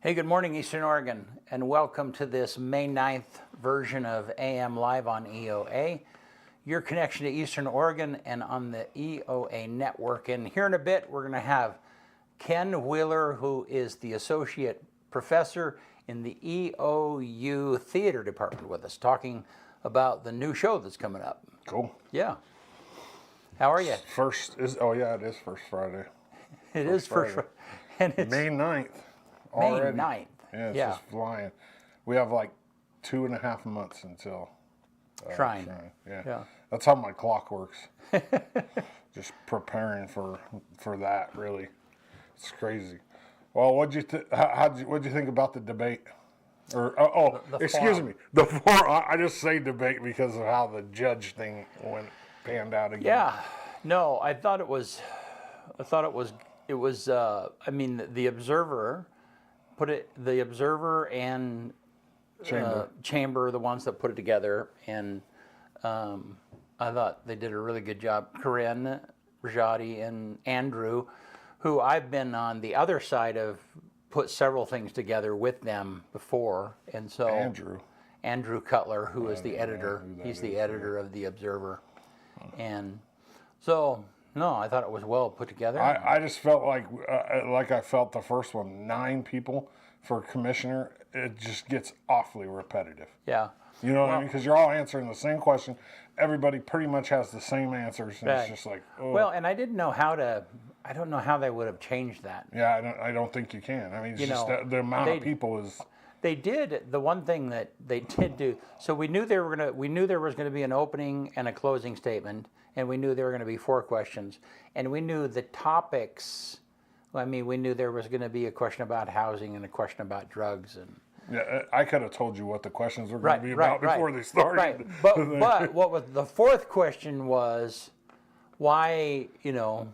Hey, good morning, Eastern Oregon, and welcome to this May 9th version of AM Live on EOA, your connection to Eastern Oregon and on the EOA network. And here in a bit, we're going to have Kenn Wheeler, who is the Associate Professor in the EOU Theater Department with us, talking about the new show that's coming up. Cool. Yeah. How are you? It is First Friday. It is First Friday. And it's May 9th. May Already. 9th. Yeah, it's just flying. We have like 2.5 months until Shrine. Yeah. That's how my clock works. Just preparing for that, really. It's crazy. Well, what'd you think about the debate? Or excuse me, the forum. I just say debate because of how the judge thing panned out again. Yeah. No, I thought it was. I mean, the Observer and Chamber are the ones that put it together, and I thought they did a really good job. Corinne, Rajati, and Andrew, who I've been on the other side of, put several things together with them before, and so Andrew Cutler, who is the editor, he's the editor of the Observer, and so. No, I thought it was well put together. I just felt like I felt the first one, 9 people for commissioner, it just gets awfully repetitive. Yeah. You know what I mean? Because you're all answering the same question. Everybody pretty much has the same answers. And It's just like, oh. Well, and I don't know how they would have changed that. Yeah, I don't think you can. I mean, it's just the amount of people is... They did, the one thing that they did do, so we knew there was going to be an opening and a closing statement, and we knew there were going to be 4 questions, and we knew the topics. I mean, we knew there was going to be a question about housing and a question about drugs, and yeah, I could have told you what the questions were going to be about before they started. Right, but what was the 4th question was, why are you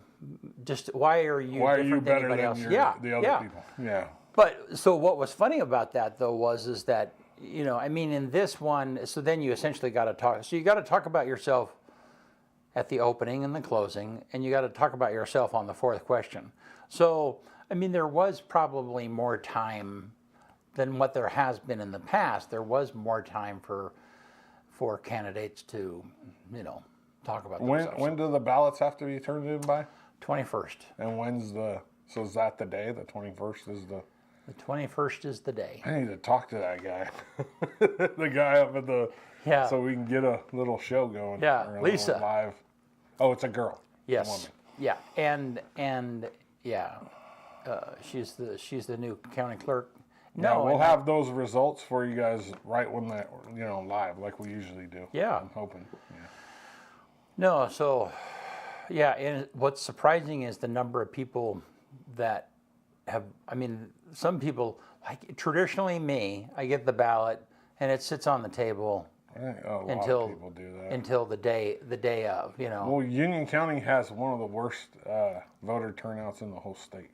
different than anybody else? The other people? Yeah. But so what was funny about that though is that, I mean, in this one, so then you essentially got to talk. So you got to talk about yourself at the opening and the closing, and you got to talk about yourself on the 4th question. So, I mean, there was probably more time than what there has been in the past. There was more time for candidates to, talk about themselves. When do the ballots have to be turned in by? 21st. And so is that the day? The 21st is the... The 21st is the day. I need to talk to that guy. The guy up at the... Yeah. So we can get a little show going. Yeah, Lisa. Live. Oh, it's a girl. Yes. A woman. Yeah, and yeah, she's the new county clerk. No, we'll have those results for you guys right when that live like we usually do. Yeah. I'm hoping. Yeah. No, so yeah, and what's surprising is the number of people that have. I mean, some people like traditionally me. I get the ballot and it sits on the table. A lot of people do that until the day of. Well, Union County has one of the worst voter turnouts in the whole state.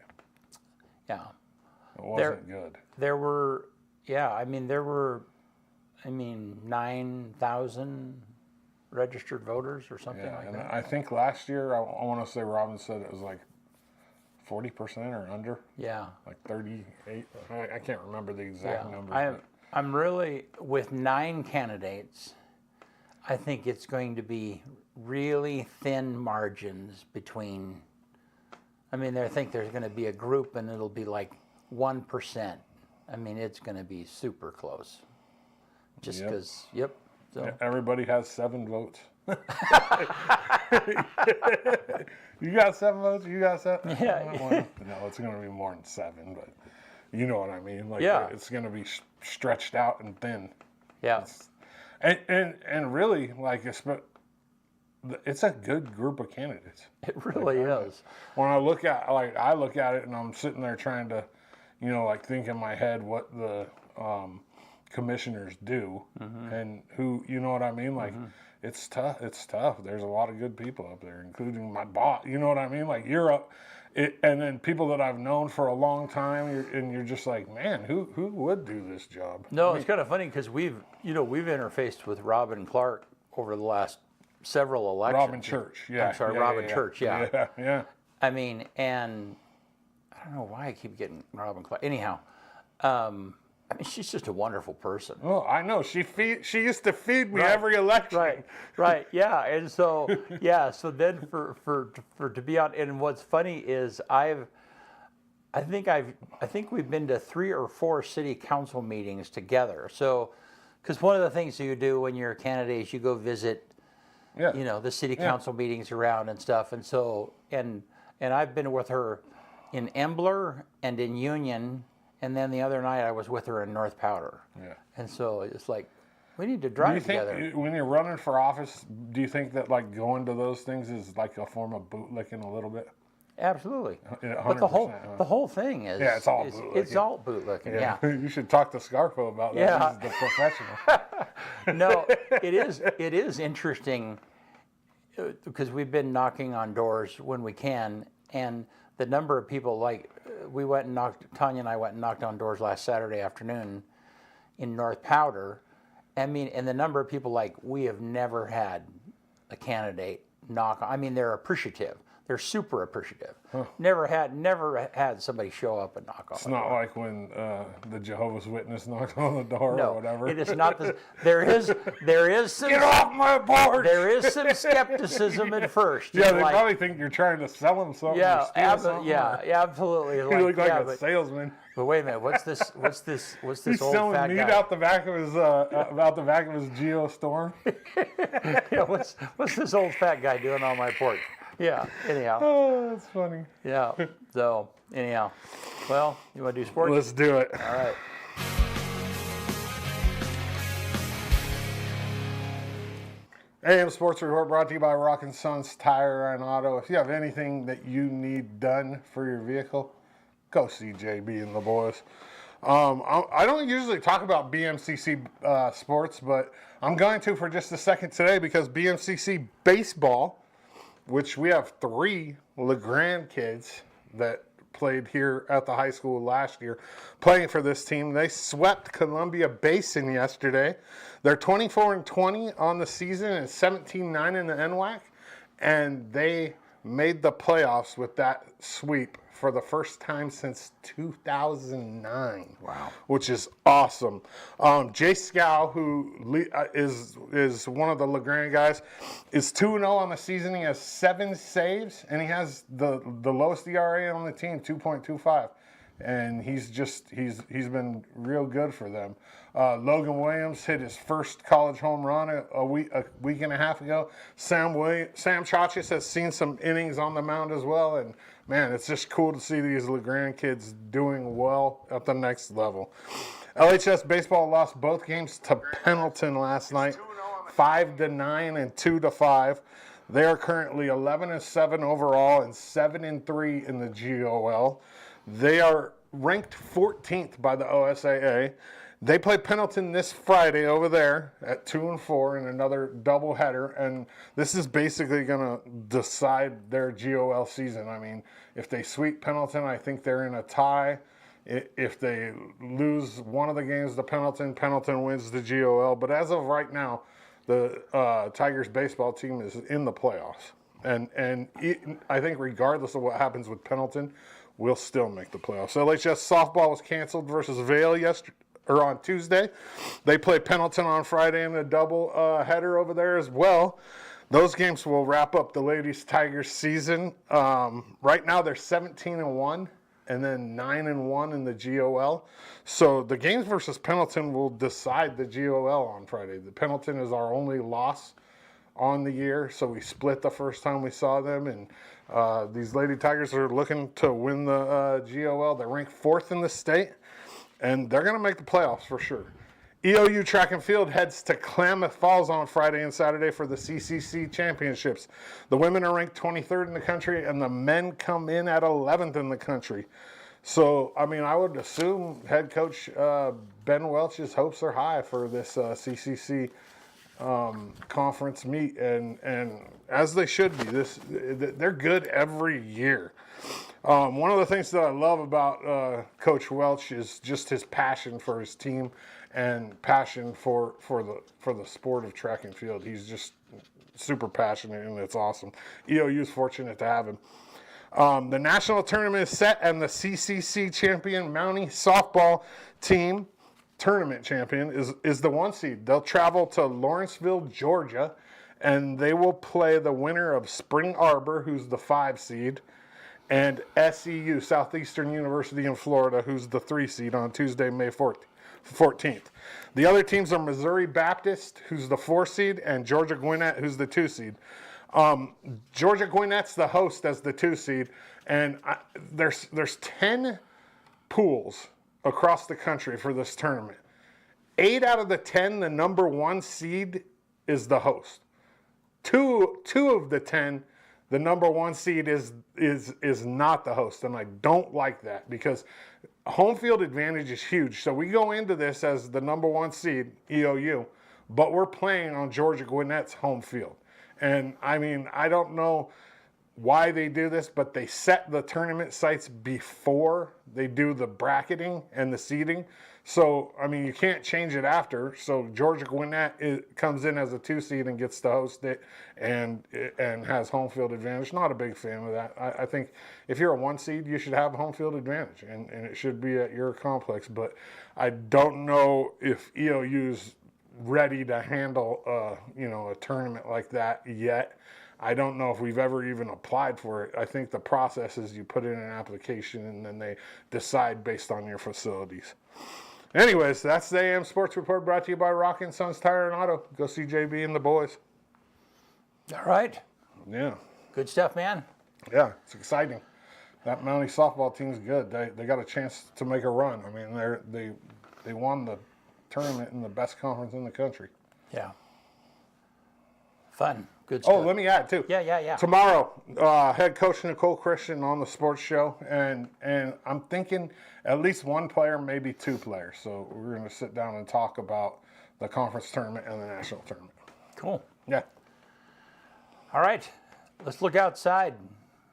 Yeah. It wasn't good. There were 9,000 registered voters or something like that. I think last year, I want to say Robin said it was like 40% or under. Yeah. Like 38. I can't remember the exact numbers. I'm really, with 9 candidates, I think it's going to be really thin margins between, I think there's going to be a group and it'll be like 1%. I mean, it's going to be super close. Just because, So. Everybody has 7 votes. You got 7 votes? You got 7? Yeah. No, it's going to be more than 7, but you know what I mean. Like, it's going to be stretched out and thin. Yeah. And really, like, it's a good group of candidates. It really is. When I look at it and I'm sitting there trying to, think in my head what the commissioners do and who, you know what I mean? Like, it's tough. It's tough. There's a lot of good people up there, including my boss. You know what I mean? Like, you're up, and then people that I've known for a long time, you're just like, man, who would do this job? No, it's kind of funny because we've interfaced with Robin Clark over the last several elections. Robin Church, yeah. I'm sorry, Robin Church, yeah. Yeah. I mean, and I don't know why I keep getting Robin Clark. Anyhow, I mean, she's just a wonderful person. Oh, I know. She used to feed me every election. Right, yeah, and so so then for to be on, and what's funny is I think we've been to 3 or 4 city council meetings together. So, because one of the things that you do when you're a candidate is you go visit, the city council meetings around and stuff, and so and I've been with her in Embler and in Union. And then the other night I was with her in North Powder. Yeah. And so it's like, we need to drive together. Think, when you're running for office, do you think that like going to those things is like a form of bootlicking a little bit? Absolutely. 100%, but the whole thing is it's all bootlicking. It's all bootlicking. Yeah. You should talk to Scarfo about that. Yeah. He's the professional. No, it is interesting because we've been knocking on doors when we can, and the number of people, like Tanya and I went and knocked on doors last Saturday afternoon in North Powder. I mean, and the number of people, like, we have never had a candidate knock. I mean, they're appreciative. They're super appreciative. Huh. Never had somebody show up and knock on the door. It's not like when the Jehovah's Witness knocked on the door or whatever. It is not. There is some. Get off my board. There is some skepticism at first. Yeah, they probably think you're trying to sell them something. Yeah, absolutely. You look like a salesman. But wait a minute, what's this He's old selling fat meat guy? out the back of his out the back of his Geostorm. Yeah, what's this old fat guy doing on my porch? Yeah. Anyhow. Oh, that's funny. Yeah. So anyhow, well, you want to do sports? Let's do it. All right. AM Sports Report brought to you by Rock & Sons Tire and Auto. If you have anything that you need done for your vehicle, go see JB and the boys. I don't usually talk about BMCC sports, but I'm going to for just a second today because BMCC baseball, which we have 3 LeGrand kids that played here at the high school last year, playing for this team. They swept Columbia Basin yesterday. They're 24-20 on the season and 17-9 in the NWAC, and they made the playoffs with that sweep for the first time since 2009. Wow. Which is awesome. Jay Scow, who is one of the LeGrand guys, is 2-0 on the season. He has 7 saves, and he has the lowest ERA on the team, 2.25. And he's been real good for them. Logan Williams hit his first college home run a week and a half ago. Sam Chachis has seen some innings on the mound as well, and man, it's just cool to see these LeGrand kids doing well at the next level. LHS baseball lost both games to Pendleton last night, 5-9 and 2-5. They are currently 11-7 overall and 7-3 in the GOL. They are ranked 14th by the OSAA. They play Pendleton this Friday over there at 2-4 in another doubleheader, and this is basically going to decide their GOL season. I mean, if they sweep Pendleton, I think they're in a tie. If they lose one of the games to Pendleton, Pendleton wins the GOL. But as of right now, the Tigers baseball team is in the playoffs, and I think regardless of what happens with Pendleton, we'll still make the playoffs. LHS softball was canceled versus Vail on Tuesday. They play Pendleton on Friday in a double header over there as well. Those games will wrap up the ladies Tigers season. Right now they're 17-1 and then 9-1 in the GOL. So the games versus Pendleton will decide the GOL on Friday. The Pendleton is our only loss on the year, so we split the first time we saw them, and these Lady Tigers are looking to win the GOL. They're ranked 4th in the state, and they're going to make the playoffs for sure. EOU Track and Field heads to Klamath Falls on Friday and Saturday for the CCC Championships. The women are ranked 23rd in the country, and the men come in at 11th in the country. So, I mean, I would assume head coach Ben Welch's hopes are high for this CCC conference meet, and as they should be. They're good every year. One of the things that I love about Coach Welch is just his passion for his team and passion for the sport of track and field. He's just super passionate, and it's awesome. EOU's fortunate to have him. The national tournament is set, and the CCC champion Mountie softball team, tournament champion, is the 1 seed. They'll travel to Lawrenceville, Georgia, and they will play the winner of Spring Arbor, who's the 5 seed, and SEU, Southeastern University in Florida, who's the 3 seed, on Tuesday, May 14th. The other teams are Missouri Baptist, who's the 4 seed, and Georgia Gwinnett, who's the 2 seed. Georgia Gwinnett's the host as the 2 seed, and there's 10 pools across the country for this tournament. 8 out of the 10, the number 1 seed is the host. Two of the 10, the number 1 seed is not the host, and I don't like that because home field advantage is huge. So we go into this as the number 1 seed, EOU, but we're playing on Georgia Gwinnett's home field. And I mean, I don't know why they do this, but they set the tournament sites before they do the bracketing and the seeding. So, I mean, you can't change it after. So Georgia Gwinnett comes in as a 2 seed and gets to host it and has home field advantage. Not a big fan of that. I think if you're a 1 seed, you should have home field advantage, and it should be at your complex. But I don't know if EOU's ready to handle a tournament like that yet. I don't know if we've ever even applied for it. I think the process is you put in an application and then they decide based on your facilities. Anyways, that's the AM Sports Report brought to you by Rockin' Sons Tire and Auto. Go see JB and the boys. All right. Yeah. Good stuff, man. Yeah, it's exciting. That Mountie softball team's good. They got a chance to make a run. I mean, they won the tournament in the best conference in the country. Yeah. Fun. Good stuff. Oh, let me add, too. Yeah. Tomorrow, head coach Nicole Christian on the sports show, and I'm thinking at least 1 player, maybe 2 players. So we're going to sit down and talk about the conference tournament and the national tournament. Cool. Yeah. All right. Let's look outside.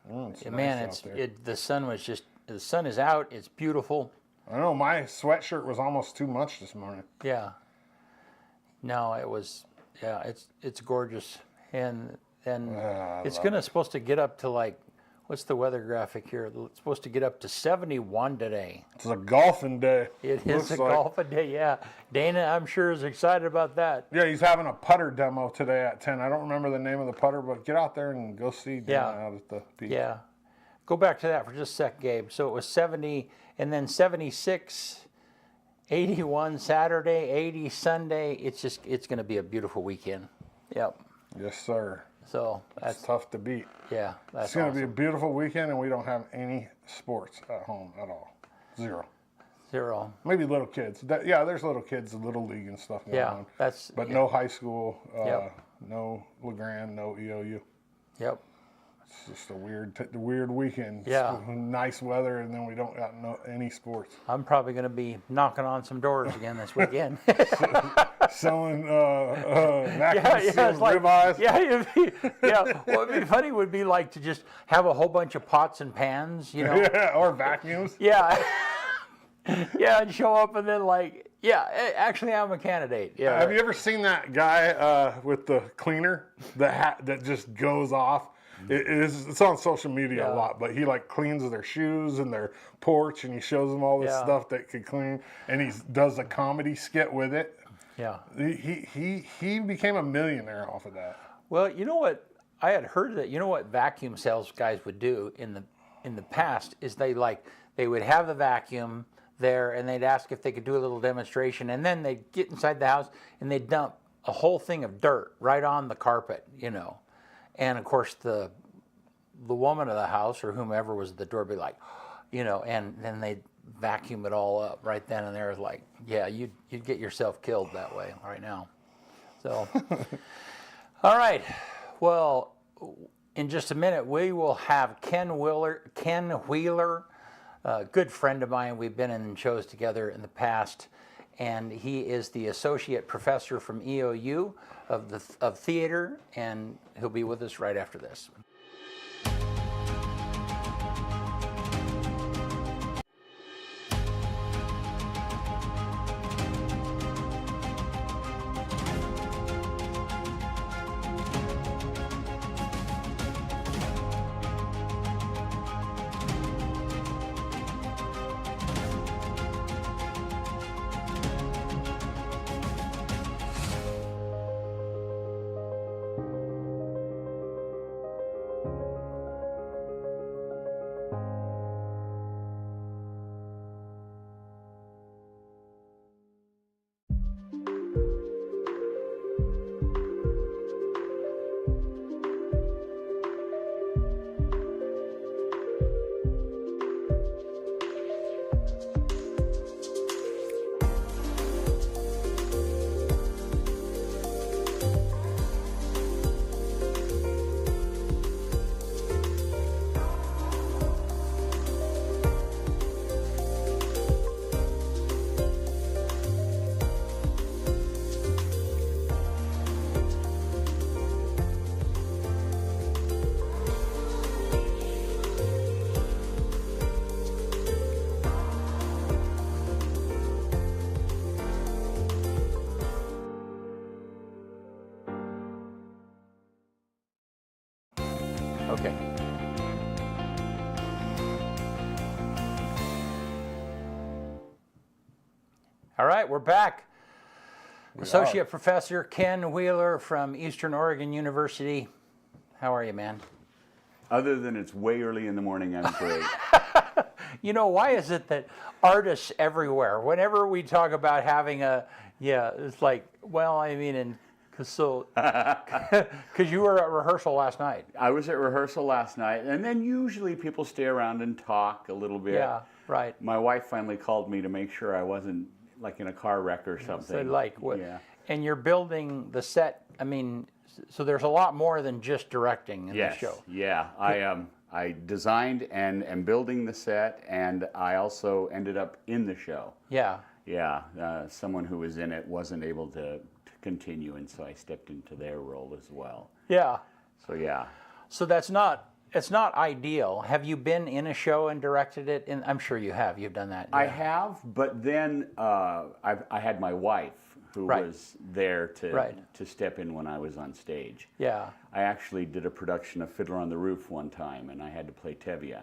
It's Man, nice out there. the sun is out. It's beautiful. I know my sweatshirt was almost too much this morning. Yeah. No, it was. Yeah, it's gorgeous, and it's supposed to get up to like, what's the weather graphic here? It's supposed to get up to 71 today. It's a golfing day. It is a golfing day. Yeah, Dana, I'm sure is excited about that. Yeah, he's having a putter demo today at 10. I don't remember the name of the putter, but get out there and go see Dana out at the beach. Yeah. Go back to that for just a sec, Gabe. So it was 70, and then 76, 81 Saturday, 80 Sunday. It's going to be a beautiful weekend. Yep. Yes, sir. So that's It's tough to beat. Yeah, that's It's going to awesome. be a beautiful weekend, and we don't have any sports at home at all. 0. Maybe little kids. There's little kids, little league and stuff going on. But no high school, no LeGrand, no EOU. Yep. It's just a weird weekend. Yeah. It's nice weather, and then we don't got any sports. I'm probably going to be knocking on some doors again this weekend. Selling vacuum sealed ribeyes. What would be funny would be like to just have a whole bunch of pots and pans, Yeah, or vacuums. Yeah. Yeah, and show up and then actually I'm a candidate. Yeah. Have you ever seen that guy with the cleaner, the hat that just goes off? It's on social media a lot, but he cleans their shoes and their porch, and he shows them all this stuff that could clean, and he does a comedy skit with it. Yeah. He became a millionaire off of that. Well, you know what? I had heard that. You know what vacuum sales guys would do in the past is they would have the vacuum there, and they'd ask if they could do a little demonstration, and then they'd get inside the house and they'd dump a whole thing of dirt right on the carpet, and of course the woman of the house or whomever was at the door would be like, and then they'd vacuum it all up right then and there. Like, yeah, you'd get yourself killed that way right now. So, all right. Well, in just a minute, we will have Kenn Wheeler, a good friend of mine. We've been in shows together in the past, and he is the associate professor from EOU of theater, and he'll be with us right after this. All right, we're back. Associate are. Professor Kenn Wheeler from Eastern Oregon University. How are you, man? Other than it's way early in the morning, I'm great. You know, why is it that artists everywhere, whenever we talk about having it's like, well, I mean, because you were at rehearsal last night. I was at rehearsal last night, and then usually people stay around and talk a little bit. Yeah, right. My wife finally called me to make sure I wasn't like in a car wreck or something. So like what? Yeah. And you're building the set. I mean, so there's a lot more than just directing in the show. Yeah. I designed and am building the set, and I also ended up in the show. Yeah. Yeah. Someone who was in it wasn't able to continue, and so I stepped into their role as well. Yeah. So yeah. So it's not ideal. Have you been in a show and directed it? And I'm sure you have. You've done that. I Yeah. have, but then I had my wife who Right. was there Right. to step in when I was on stage. Yeah. I actually did a production of Fiddler on the Roof one time, and I had to play Tevye.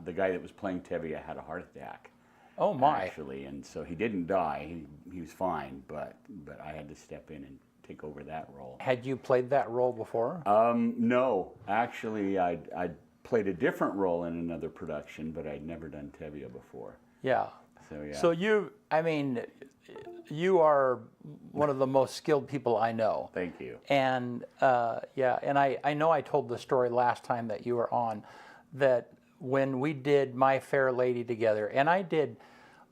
The guy that was playing Tevye had a heart attack. Oh my. Actually, and so he didn't die. He was fine, but I had to step in and take over that role. Had you played that role before? No, actually, I'd played a different role in another production, but I'd never done Tevye before. Yeah. So yeah. So you are one of the most skilled people I know. Thank you. And and I know I told the story last time that you were on, that when we did My Fair Lady together, and I did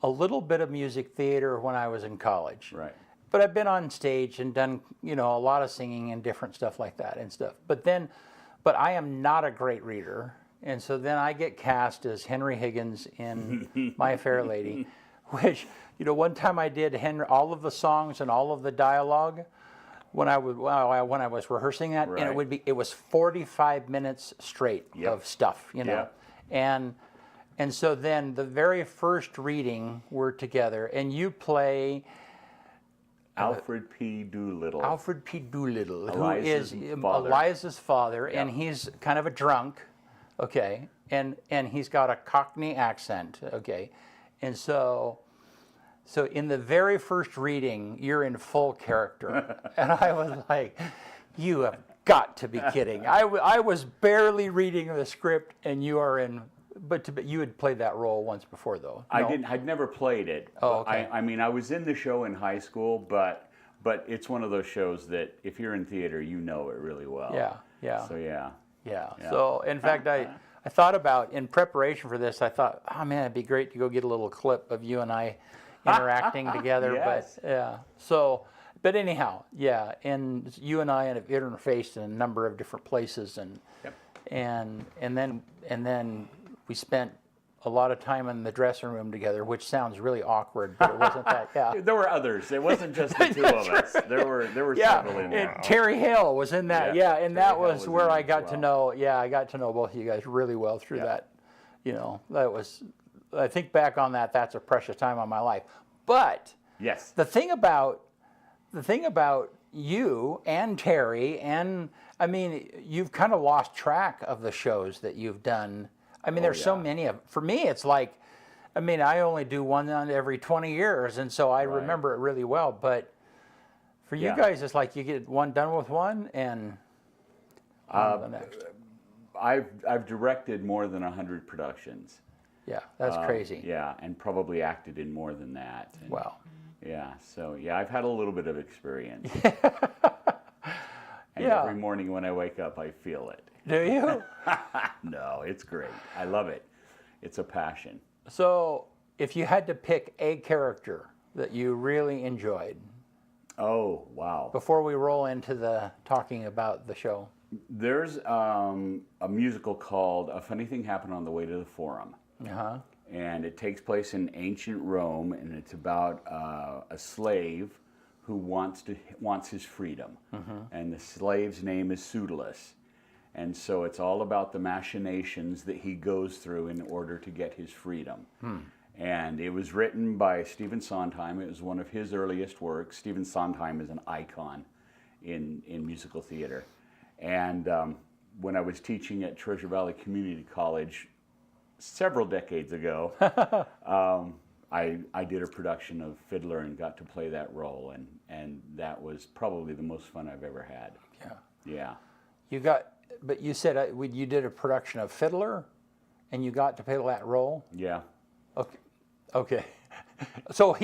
a little bit of music theater when I was in college. Right. But I've been on stage and done, a lot of singing and different stuff like that and stuff. But I am not a great reader. And so then I get cast as Henry Higgins in My Fair Lady, which, one time I did all of the songs and all of the dialogue when I was rehearsing that, Right. and it was 45 minutes straight Yep. of stuff, Yep. And so then the very first reading we're together, and you play Alfred P. Doolittle. Alfred P. Doolittle, Eliza's who is father. Eliza's father, Yeah. and he's kind of a drunk, okay, and he's got a Cockney accent, okay, and so in the very first reading, you're in full character, and I was like, you have got to be kidding. I was barely reading the script, and you are in. But you had played that role once before, though. I No? didn't. I'd never played it. Oh, okay. I mean, I was in the show in high school, but it's one of those shows that if you're in theater, you know it really well. Yeah. So yeah. Yeah. So, in fact, I thought about, in preparation for this, I thought, oh man, it'd be great to go get a little clip of you and I interacting together. Yes. But yeah. So, but anyhow, yeah. And you and I have interfaced in a number of different places, and Yep. and then we spent a lot of time in the dressing room together, which sounds really awkward, but it wasn't that. Yeah. There were others. It wasn't just the two of us. There were several in there. And Terry Hale was in that. Yeah, Yeah, and Terry that Hale was was where in I it as got to well. know. Yeah, I got to know both of you guys really well through Yeah. that. That was. I think back on that. That's a precious time of my life. But Yes. the thing about you and Terry, and I mean, you've kind of lost track of the shows that you've done. I mean, there's so yeah. many of. For me, it's like, I mean, I only do one on every 20 years, and so I remember it really well. But for you Yeah. guys, it's like you get one done with one, and on to the next. I've directed more than 100 productions. Yeah, that's crazy. Yeah, and probably acted in more than that. And, Wow. Yeah. So yeah, I've had a little bit of experience. And Yeah. every morning when I wake up, I feel it. Do you? No, it's great. I love it. It's a passion. So, if you had to pick a character that you really enjoyed, Oh, wow. before we roll into the talking about the show. There's a musical called A Funny Thing Happened on the Way to the Forum. Uh-huh. And it takes place in ancient Rome, and it's about a slave who wants his freedom. And the slave's name is Pseudolus. And so it's all about the machinations that he goes through in order to get his freedom. And it was written by Stephen Sondheim. It was one of his earliest works. Stephen Sondheim is an icon in musical theater. And when I was teaching at Treasure Valley Community College several decades ago, I did a production of Fiddler and got to play that role, and that was probably the most fun I've ever had. Yeah. But you said you did a production of Fiddler, and you got to play that role. Yeah. Okay. So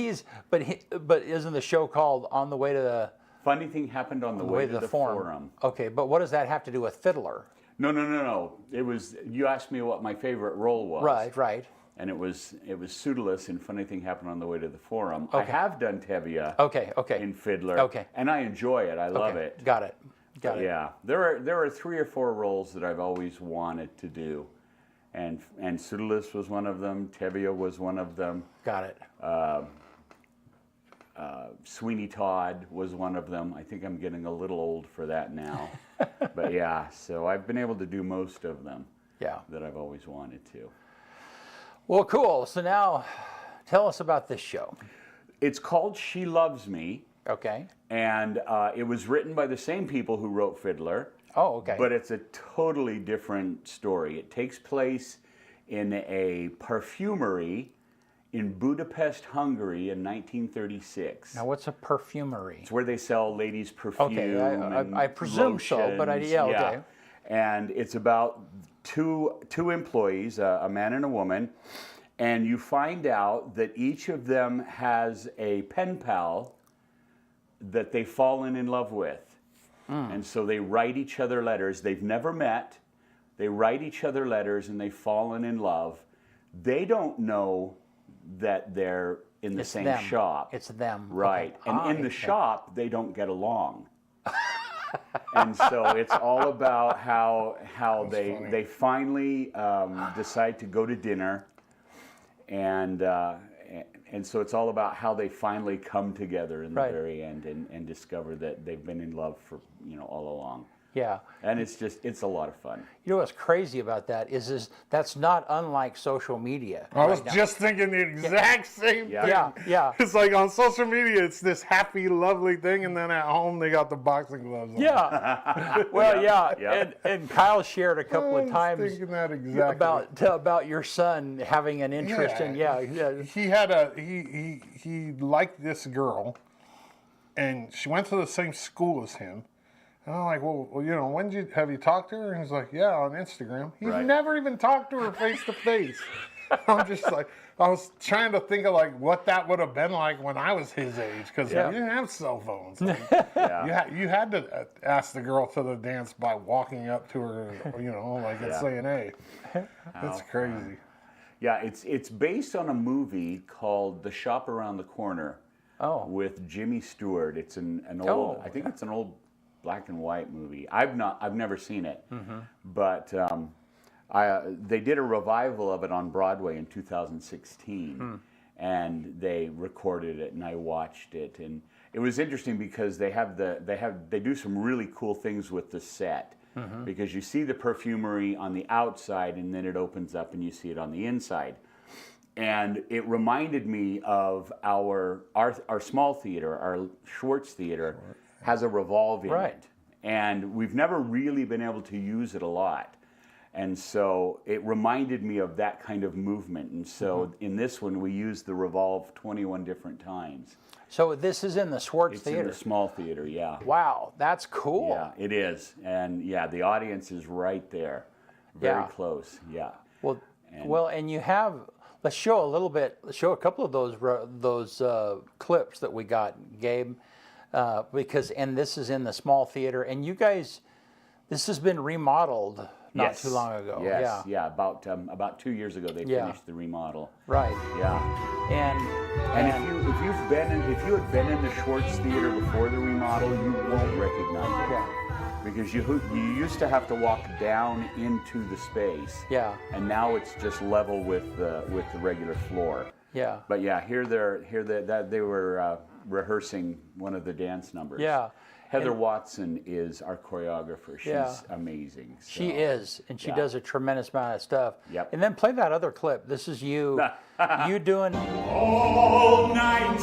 but isn't the show called On the Way to the? Funny thing happened on the way to the forum. Okay, but what does that have to do with Fiddler? No. It was, you asked me what my favorite role was. Right. And it was Pseudolus in Funny Thing Happened on the Way to the Forum. Okay. I have done Tevye in Fiddler. Okay. And I enjoy it. I love it. Got it. Yeah. There are 3 or 4 roles that I've always wanted to do. And Pseudolus was one of them. Tevye was one of them. Got it. Sweeney Todd was one of them. I think I'm getting a little old for that now. But yeah, so I've been able to do most of them. Yeah. That I've always wanted to. Well, cool. So now, tell us about this show. It's called She Loves Me. Okay. And it was written by the same people who wrote Fiddler. Oh, okay. But it's a totally different story. It takes place in a perfumery in Budapest, Hungary in 1936. Now, what's a perfumery? It's where they sell ladies' perfume. Okay, I presume so, but okay. And it's about two employees, a man and a woman, and you find out that each of them has a pen pal that they've fallen in love with. And so they write each other letters. They've never met. They write each other letters and they've fallen in love. They don't know that they're in the same shop. It's them. Right. Okay. And in the shop, they don't get along. And so it's all about how they finally decide to go to dinner, and so it's all about how they finally come together in the very end and discover that they've been in love for all along. Yeah. And it's a lot of fun. You know what's crazy about that is that's not unlike social media. I was just thinking the exact same thing. Yeah. It's like on social media, it's this happy, lovely thing, and then at home they got the boxing gloves on. Yeah. Well, yeah. And Kyle shared a couple of times thinking that exactly. about your son having an interest in he liked this girl, and she went to the same school as him. And I'm like, well, have you talked to her? And he's like, yeah, on Instagram. He's never even talked to her face to face. I'm just like, I was trying to think of like what that would have been like when I was his age, because we didn't have cell phones. Like, you had to ask the girl to the dance by walking up to her, and saying, hey. That's crazy. Yeah, it's based on a movie called The Shop Around the Corner with Jimmy Stewart. It's an old, I think it's an old black and white movie. I've never seen it, but they did a revival of it on Broadway in 2016, and they recorded it, and I watched it, and it was interesting because they do some really cool things with the set, because you see the perfumery on the outside, and then it opens up and you see it on the inside. And it reminded me of our small theater, our Schwartz Theater. Has a revolve in it, and we've never really been able to use it a lot, and so it reminded me of that kind of movement. And so in this one, we used the revolve 21 different times. So this is in the Schwartz Theater. It's in the small theater, yeah. Wow, that's cool. Yeah, it is, and the audience is right there, very close. Yeah. And you have. Let's show a couple of those clips that we got, Gabe. Because this is in the small theater, and you guys, this has been remodeled not too long ago. Yes, about 2 years ago they finished the remodel. Right. Yeah. And if you had been in the Schwartz Theater before the remodel, you won't recognize it. Yeah. Because you used to have to walk down into the space. Yeah. And now it's just level with the regular floor. Yeah. But here they were rehearsing one of the dance numbers. Yeah. Heather Watson is our choreographer. She's amazing. So, she is, and she does a tremendous amount of stuff. Yep. And then play that other clip. This is you doing all night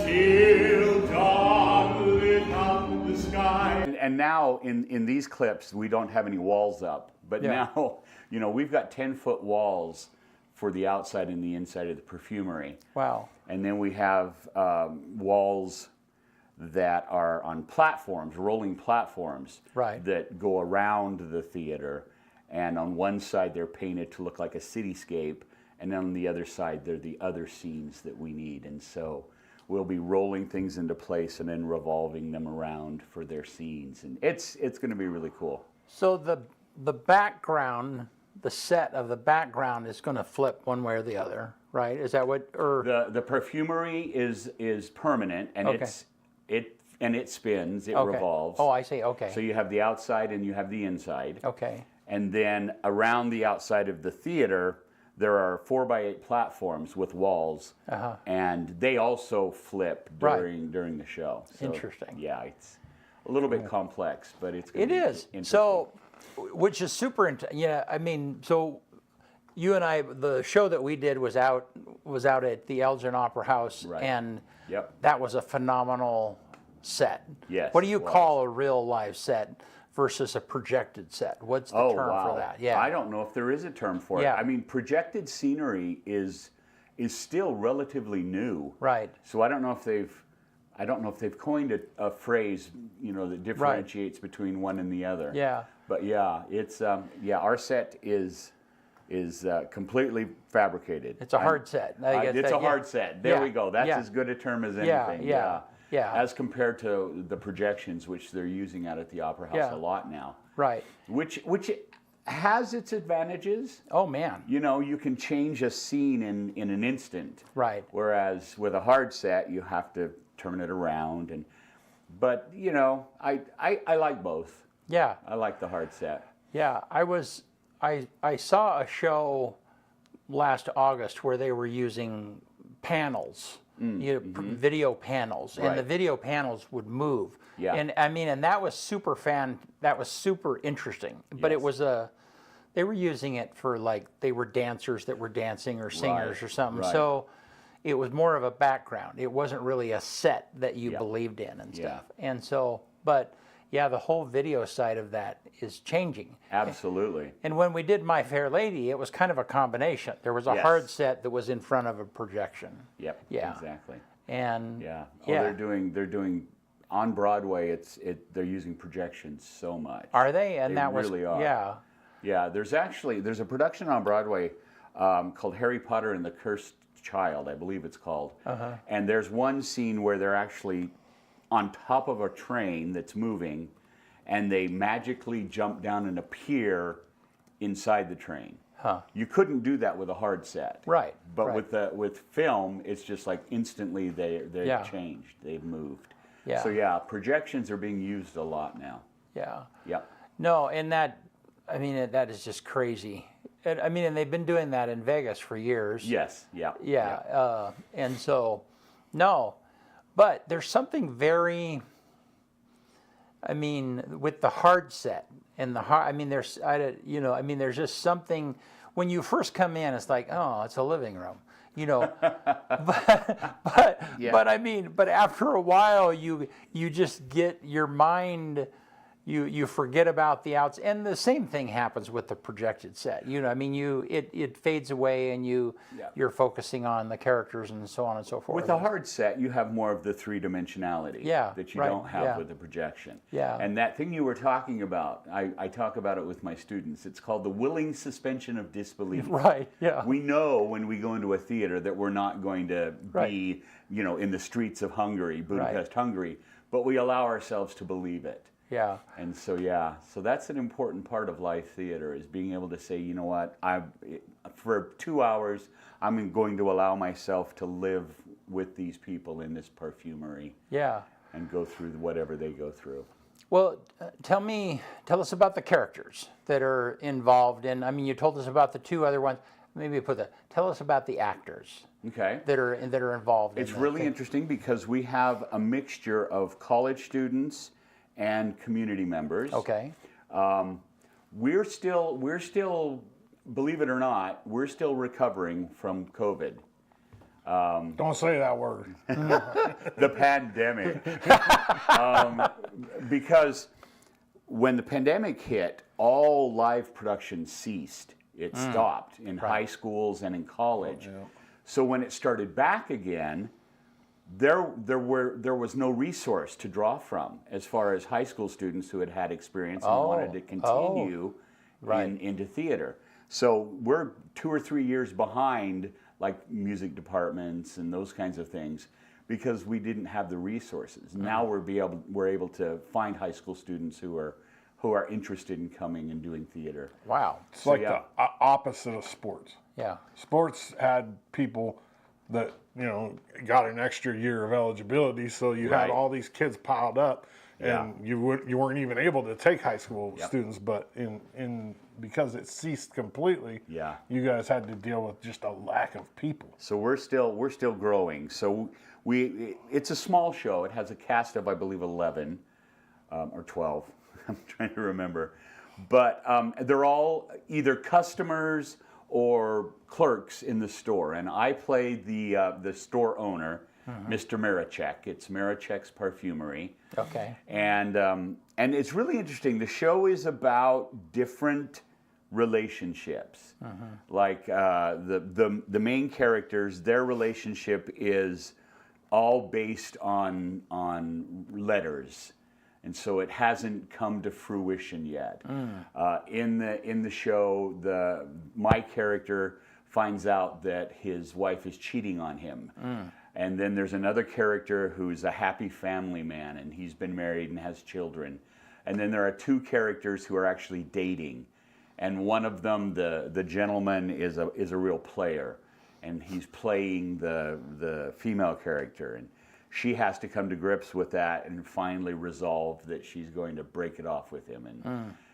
till dawn lit up the sky. And now in these clips we don't have any walls up, but now we've got 10-foot walls for the outside and the inside of the perfumery. Wow. And then we have walls that are on platforms, rolling platforms, Right. that go around the theater. And on one side, they're painted to look like a cityscape, and then on the other side, they're the other scenes that we need. And so we'll be rolling things into place and then revolving them around for their scenes. And it's going to be really cool. So the background, the set of the background is going to flip one way or the other, right? Is that what? Or The perfumery is permanent, and Okay. it spins, it okay. revolves. Oh, I see. Okay. So you have the outside and you have the inside. Okay. And then around the outside of the theater, there are 4x8 platforms with walls, and they also flip Right. during the show. So, Interesting. Yeah, it's a little bit complex, but it's gonna It be is. interesting. So, which is super. Yeah. I mean, so you and I, the show that we did was out at the Elgin Opera House, Right. and Yep. that was a phenomenal set. Yes, What do you it was. call a real live set versus a projected set? What's the term wow. for that? Yeah. I don't know if there is a term for Yeah. it. I mean, projected scenery is still relatively new. Right. So I don't know if they've coined a phrase, that differentiates between one and the other. Yeah. But yeah, it's our set is completely fabricated. It's a hard set. I guess It's that- a hard yeah. set. There Yeah, we go. That's yeah. as good a term as Yeah, anything. yeah. As compared to the projections, which they're using out at the Opera House Yeah. a lot now. Right. Which has its advantages. Oh man. You can change a scene in an instant. Right. Whereas with a hard set, you have to turn it around. But I like both. Yeah. I like the hard set. Yeah. I saw a show last August where they were using panels, video panels, and the Right. video panels would move. Yeah. And I mean, and that was that was super interesting. But it Yes. was they were using it for they were dancers that were dancing or singers Right, or something. right. So it was more of a background. It wasn't really a set that you Yeah. believed in and Yeah. stuff. And so, but yeah, the whole video side of that is changing. Absolutely. And when we did My Fair Lady, it was kind of a combination. There was a Yes. hard set that was in front of a projection. Yep. Yeah. Exactly. And Yeah. yeah. They're doing on Broadway. They're using projections so much. Are they? And They that was really are. yeah. Yeah. There's a production on Broadway called Harry Potter and the Cursed Child, I believe it's called. And there's one scene where they're actually on top of a train that's moving, and they magically jump down and appear inside the train. Huh. You couldn't do that with a hard set. Right. But right. with film, it's just like instantly they've Yeah. changed, they've moved. Yeah. So yeah, projections are being used a lot now. Yeah. Yep. No, and that that is just crazy. And they've been doing that in Vegas for years. Yes. Yeah. Yeah. And so, no, but there's something very. With the hard set and the hard. There's just something. When you first come in, it's like, oh, it's a living room. But Yeah. but after a while, you just get your mind. You forget about the outs, and the same thing happens with the projected set. It fades away, and you're focusing on the characters and so on and so forth. With a hard set, you have more of the three-dimensionality Yeah, that you right, don't have yeah. with the projection. Yeah. And that thing you were talking about, I talk about it with my students. It's called the willing suspension of disbelief. Right. Yeah. We know when we go into a theater that we're not going to Right. be, in the streets of Hungary, Budapest, Hungary, but we allow ourselves to believe it. Yeah. And so, so that's an important part of live theater, is being able to say, you know what, for 2 hours, I'm going to allow myself to live with these people in this perfumery. Yeah. And go through whatever they go through. Well, tell us about the characters that are involved in. You told us about the two other ones. Maybe tell us about the actors. Okay. That are involved. It's in the really thing. interesting because we have a mixture of college students and community members. Okay. We're still, believe it or not, we're still recovering from COVID. Don't say that word. The pandemic. Because when the pandemic hit, all live production ceased It stopped in high schools and in college. So when it started back again, there was no resource to draw from as far as high school students who had experience and wanted to continue into theater. So we're 2 or 3 years behind, like music departments and those kinds of things, because we didn't have the resources. Now we're able to find high school students who are interested in coming and doing theater. Wow. It's like the opposite of sports. Yeah. Sports had people that, got an extra year of eligibility, so you had all these kids piled up, and you weren't even able to take high school students. But because it ceased completely, you guys had to deal with just a lack of people. So we're still growing. So it's a small show. It has a cast of, I believe, 11 or 12. I'm trying to remember, but they're all either customers or clerks in the store, and I play the store owner, Mr. Marichek. It's Marichek's Parfumery. Okay. And it's really interesting. The show is about different relationships. Like the main characters, their relationship is all based on letters. And so it hasn't come to fruition yet. In the show, my character finds out that his wife is cheating on him. And then there's another character who's a happy family man, and he's been married and has children. And then there are 2 characters who are actually dating. And one of them, the gentleman, is a real player, and he's playing the female character. And she has to come to grips with that and finally resolve that she's going to break it off with him.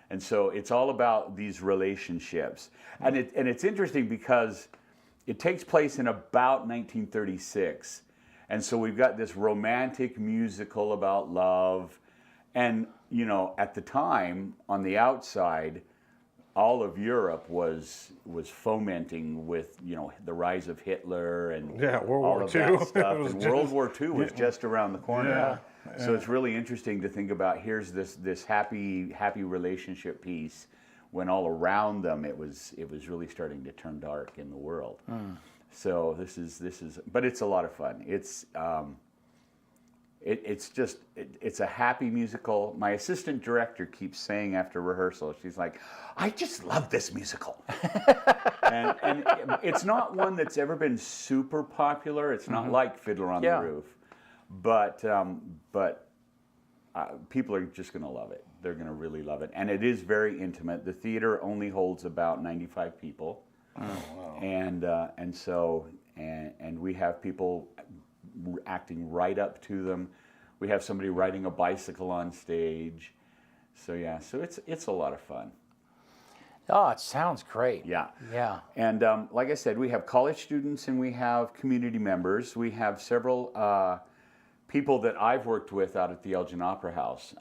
And so it's all about these relationships. And it's interesting because it takes place in about 1936. And so we've got this romantic musical about love. And, at the time, on the outside, all of Europe was fomenting with the rise of Hitler and World all War of II. that stuff. And World War II was just around the corner. Yeah. So it's really interesting to think about. Here's this happy relationship piece, when all around them it was really starting to turn dark in the world. So this is, but it's a lot of fun. It's a happy musical. My assistant director keeps saying after rehearsal, she's like, "I just love this musical." and it's not one that's ever been super popular. It's not like Fiddler on the Roof, but people are just going to love it. They're going to really love it, and it is very intimate. The theater only holds about 95 people, and so we have people acting right up to them. We have somebody riding a bicycle on stage. So it's a lot of fun. Oh, it sounds great. Yeah. And like I said, we have college students and we have community members. We have several people that I've worked with out at the Elgin Opera House.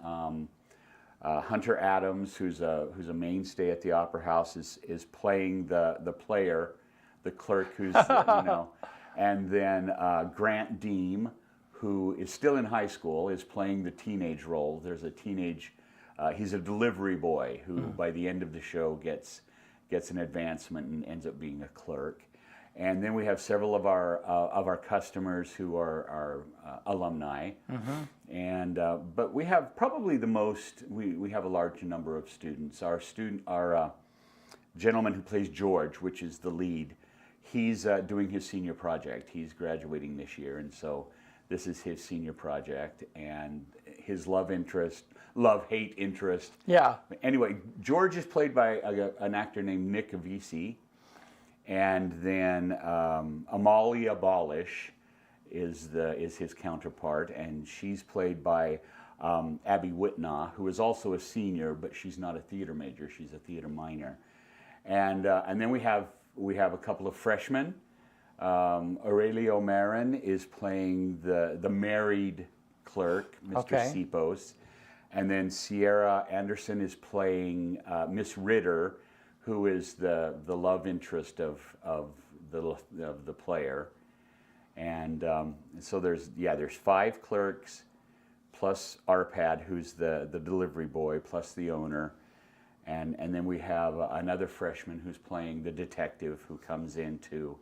Hunter Adams, who's a mainstay at the Opera House, is playing the player, the clerk who's and then Grant Deem, who is still in high school, is playing the teenage role. There's a teenage, he's a delivery boy who by the end of the show gets an advancement and ends up being a clerk. And then we have several of our customers who are alumni, and but we have probably the most. We have a large number of students. Our gentleman who plays George, which is the lead, he's doing his senior project. He's graduating this year, and so this is his senior project and his love-hate interest. Yeah. Anyway, George is played by an actor named Nick Avisi. And then Amalia Balish is his counterpart, and she's played by Abby Whitnaw, who is also a senior, but she's not a theater major; she's a theater minor. And then we have a couple of freshmen. Aurelio Marin is playing the married clerk, Mr. Sipos, and then Sierra Anderson is playing Miss Ritter, who is the love interest of the player, and so there's 5 clerks, plus Arpad, who's the delivery boy, plus the owner, And then we have another freshman who's playing the detective who comes in to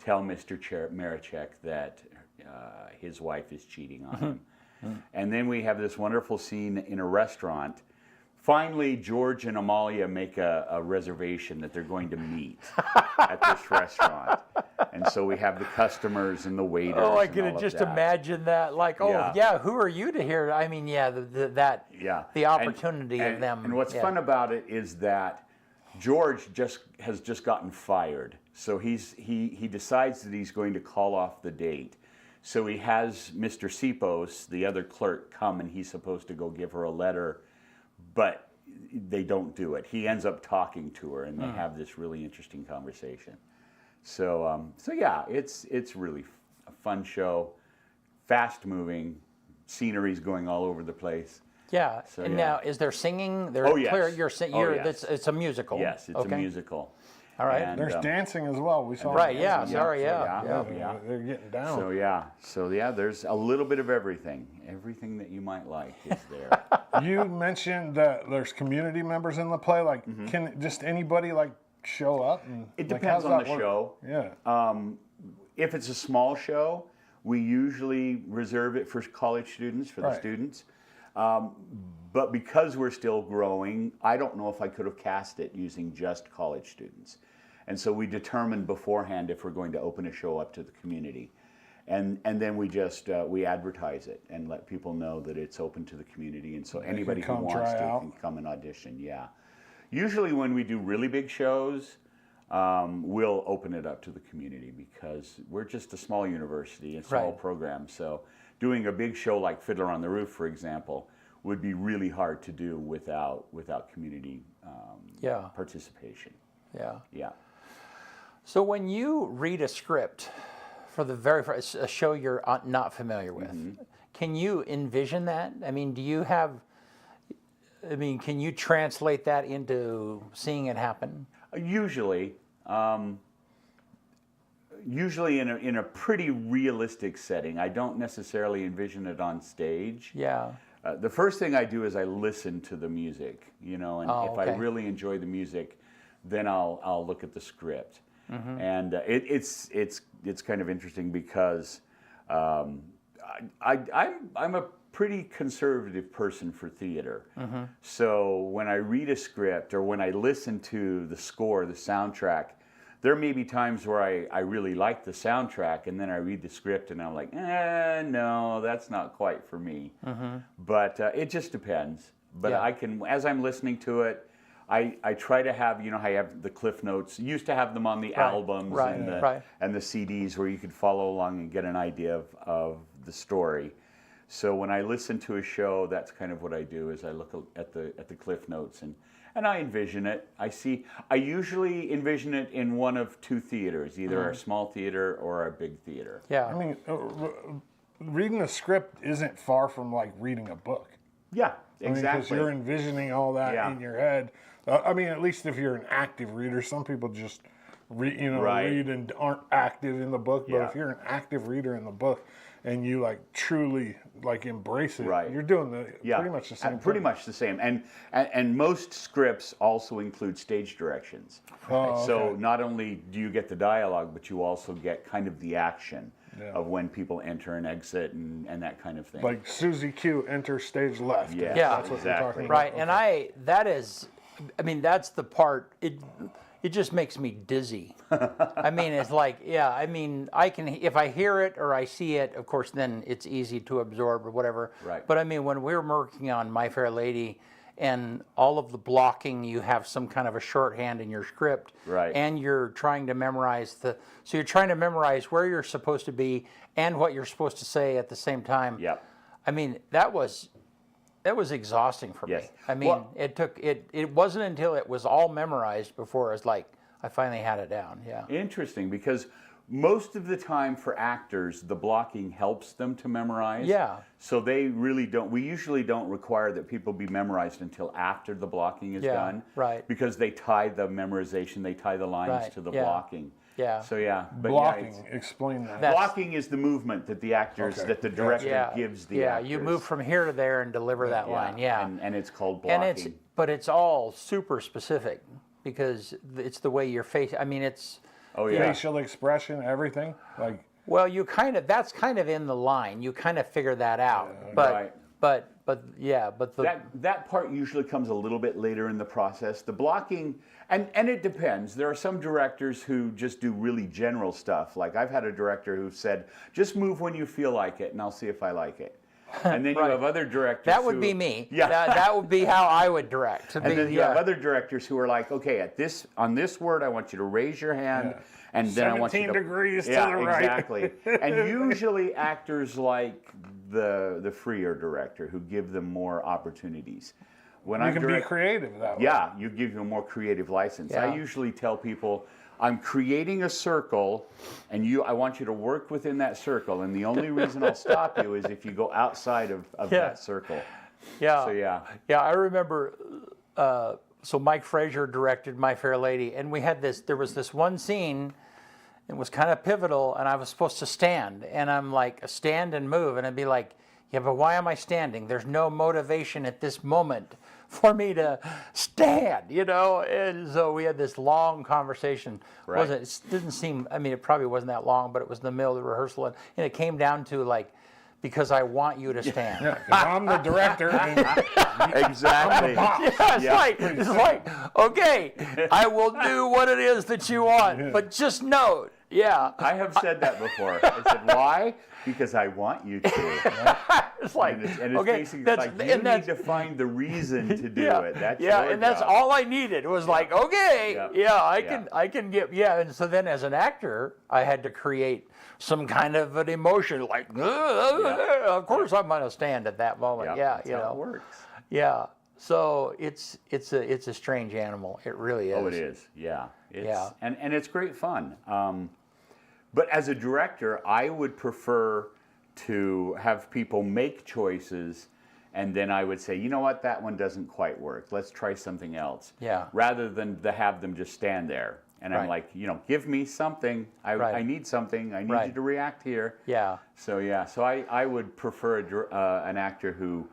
tell Mr. Marichek that his wife is cheating on him. And then we have this wonderful scene in a restaurant. Finally, George and Amalia make a reservation that they're going to meet at this restaurant. And so we have the customers and the waiters. Oh, I and can all of just that. imagine that. Like, oh, Yeah. yeah, who are you to hear? I mean, yeah, the opportunity and, of them. And what's yeah. fun about it is that George has just gotten fired. So he decides that he's going to call off the date. So he has Mr. Sipos, the other clerk, come, and he's supposed to go give her a letter, but they don't do it. He ends up talking to her, and they have this really interesting conversation. So yeah, it's really a fun show, fast moving, scenery's going all over the place. Yeah. So, and yeah. now, is there singing? There's Oh, yes. Clear, Oh, yes. It's a musical. Yes, it's okay. a musical. All right. And, There's dancing as well. We saw Right. dancing. Yeah. Yeah, Sorry. so Yeah. yeah. Yeah. Yeah. They're getting down. So yeah, there's a little bit of everything. Everything that you might like is there. You mentioned that there's community members in the play. Like, can just anybody like show up? And, It like, depends how's on that the work? show. Yeah. If it's a small show, we usually reserve it for college students, for the Right. students. But because we're still growing, I don't know if I could have cast it using just college students. And so we determined beforehand if we're going to open a show up to the community. And then we just, we advertise it and let people know that it's open to the community. And so anybody who come wants try to out. can come and audition, yeah. Usually when we do really big shows, we'll open it up to the community because we're just a small university, a small Right. program. So doing a big show like Fiddler on the Roof, for example, would be really hard to do without community Yeah. participation. Yeah. Yeah. So when you read a script for the very first a show you're not familiar with, can you envision that? I mean, can you translate that into seeing it happen? Usually in a pretty realistic setting. I don't necessarily envision it on stage. Yeah. The first thing I do is I listen to the music, and if I okay. really enjoy the music, then I'll look at the script. And it's kind of interesting because I'm a pretty conservative person for theater. So when I read a script or when I listen to the score, the soundtrack, there may be times where I really like the soundtrack and then I read the script and I'm like, no, that's not quite for me. But it just depends. But Yeah. I can, as I'm listening to it, I try to have, I have the cliff notes. Used to have them on the albums and the CDs where you could follow along and get an idea of the story. So when I listen to a show, that's kind of what I do is I look at the cliff notes and I envision it. I usually envision it in one of two theaters, either a small theater or a big theater. Yeah. I mean, reading a script isn't far from like reading a book. Yeah, Because exactly. you're envisioning all that Yeah. in your head. I mean, at least if you're an active reader, some people just read and aren't active in the book. But Yeah. if you're an active reader in the book and you like truly like embrace it, Right. you're doing Yeah, pretty much the same. Pretty thing. much the same. And most scripts also include stage directions. Oh, So okay. not only do you get the dialogue, but you also get kind of the action of when people enter and exit and that kind of thing. Like Susie Q enters stage left. Yeah, That's what exactly. we're talking about. Right, and that's the part. It just makes me dizzy. I mean, it's like, I can if I hear it or I see it, of course, then it's easy to absorb or whatever. Right. But I mean, when we're working on My Fair Lady, and all of the blocking, you have some kind of a shorthand in your script, Right. and you're trying to memorize so you're trying to memorize where you're supposed to be and what you're supposed to say at the same time. Yep. I mean, that was exhausting for Yes. me. I mean, Well- it wasn't until it was all memorized before I was like, I finally had it down. Yeah. Interesting, because most of the time for actors, the blocking helps them to memorize. Yeah. So they really don't, we usually don't require that people be memorized until after the blocking is Yeah, done. right. Because they tie the memorization, they tie the lines Right, to the yeah. blocking. Yeah. So yeah. But Blocking. Yeah, Explain that. That's- blocking is the movement that the actors, Okay. that the director Yeah. gives the yeah. actors. You move from here to there and deliver that line. Yeah. And it's called And blocking. it's all super specific because it's the way your face. I mean, it's Oh yeah. Facial expression, everything. Like, well, that's kind of in the line. You kind of figure that out. But Right. but That part usually comes a little bit later in the process. The blocking, and it depends. There are some directors who just do really general stuff. Like I've had a director who said, just move when you feel like it, and I'll see if I like it. And then you have other directors that would who, be me. Yeah. That would be how I would direct. And then you have other directors who are like, okay, on this word, I want you to raise your hand, and then I want you to 17 degrees to yeah, the right. exactly. And usually actors like the freer director who give them more opportunities. When You can be creative that way. yeah, you give them more creative license. Yeah. I usually tell people, I'm creating a circle, and I want you to work within that circle, and the only reason I'll stop you is if you go outside of that circle. Yeah. So yeah. Yeah, I remember. So Mike Frazier directed My Fair Lady, and we had this. There was this one scene. It was kind of pivotal, and I was supposed to stand, and I'm like, stand and move, and I'd be like, yeah, but why am I standing? There's no motivation at this moment for me to stand, you know. And so we had this long conversation. Right. It didn't seem. I mean, it probably wasn't that long, but it was in the middle of the rehearsal, and it came down to like, because I want you to stand. Yeah, 'cause I'm the director. And Exactly. Yeah, it's like, okay, I will do what it is that you want, but just note, yeah. I have said that before. I said, why? Because I want you to. It's like, And it's okay, basically like, you need to find the reason to do it. That's your and that's job. all I needed. It was like, okay, Yeah. I can get, and so then as an actor, I had to create some kind of an emotion, like, of course I'm going to stand at that moment. Yeah, that's you how know. it works. Yeah. So it's a strange animal. It really is. Oh, it is. Yeah. Yeah. And it's great fun. But as a director, I would prefer to have people make choices, and then I would say, you know what, that one doesn't quite work. Let's try something else. Yeah. Rather than to have them just stand there. And I'm Right. like, give me something. I need something. I need you to react here. Yeah. So yeah. So I would prefer an actor who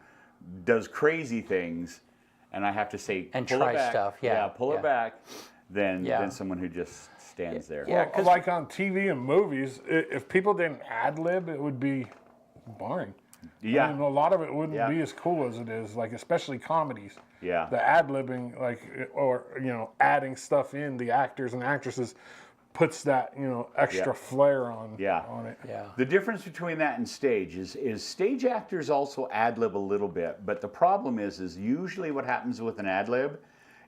does crazy things, and I have to say, And pull try it back. stuff, yeah, pull yeah. it back. Than Yeah. someone who just stands there. Yeah. Well, 'cause- like on TV and movies, if people didn't ad lib, it would be boring. Yeah. I mean, a lot of it wouldn't Yeah. be as cool as it is, like especially comedies. Yeah. The ad libbing, like, or adding stuff in, the actors and actresses puts that extra flair on it. Yeah. The difference between that and stage is stage actors also ad lib a little bit, but the problem is usually what happens with an ad lib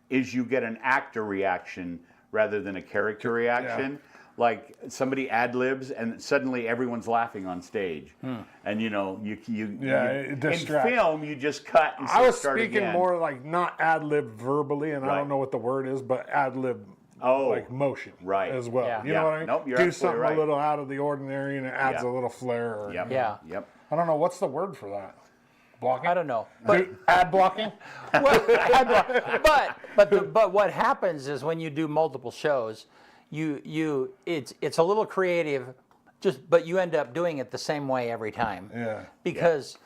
is you get an actor reaction rather than a character reaction. Like somebody ad libs and suddenly everyone's laughing on stage, and it distracts. in film you just cut and I was start speaking again. more like not ad lib verbally, and I Right. don't know what the word is, but ad lib Oh, like motion right. as well. Yeah. You know what I mean? Nope, you're Do absolutely something right. a little out of the ordinary, and it adds Yeah. a little flair. Or, Yep. Yeah. Yep. I don't know what's the word for that. Blocking. I don't know. Ad blocking. But what happens is when you do multiple shows, it's a little creative, but you end up doing it the same way every time. Yeah. Because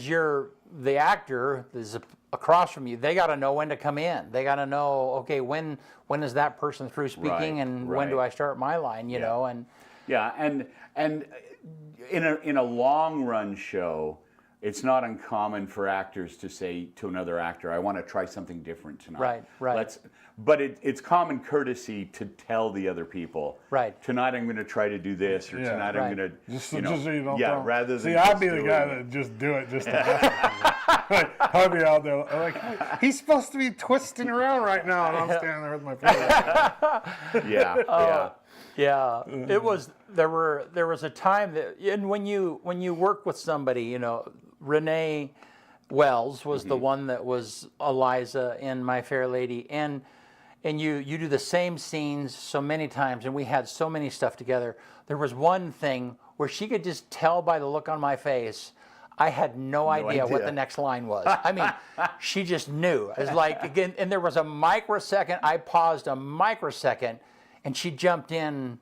you're the actor is across from you. They got to know when to come in. They got to know, okay, when is that person through speaking, Right, and when do right. I start my line? You know, and Yeah, and in a long run show, it's not uncommon for actors to say to another actor, "I want to try something different tonight." Right. But it's common courtesy to tell the other people, Right. Tonight I'm going to try to do this, or Yeah. tonight Right. I'm going to, Just so you don't yeah, tell 'em. rather than See, I'd just be the doing guy it. that just do it just to mess with people. Like, I'd be out there like, he's supposed to be twisting around right now, and I'm standing there with my finger. Yeah, yeah, it was there was a time that, and when you work with somebody, Renee Wells was the one that was Eliza in My Fair Lady, and you do the same scenes so many times, and we had so many stuff together. There was one thing where she could just tell by the look on my face, I had no idea what idea. the next line was. I mean, she just knew. It was like, again, and there was a microsecond, I paused a microsecond, and she jumped in,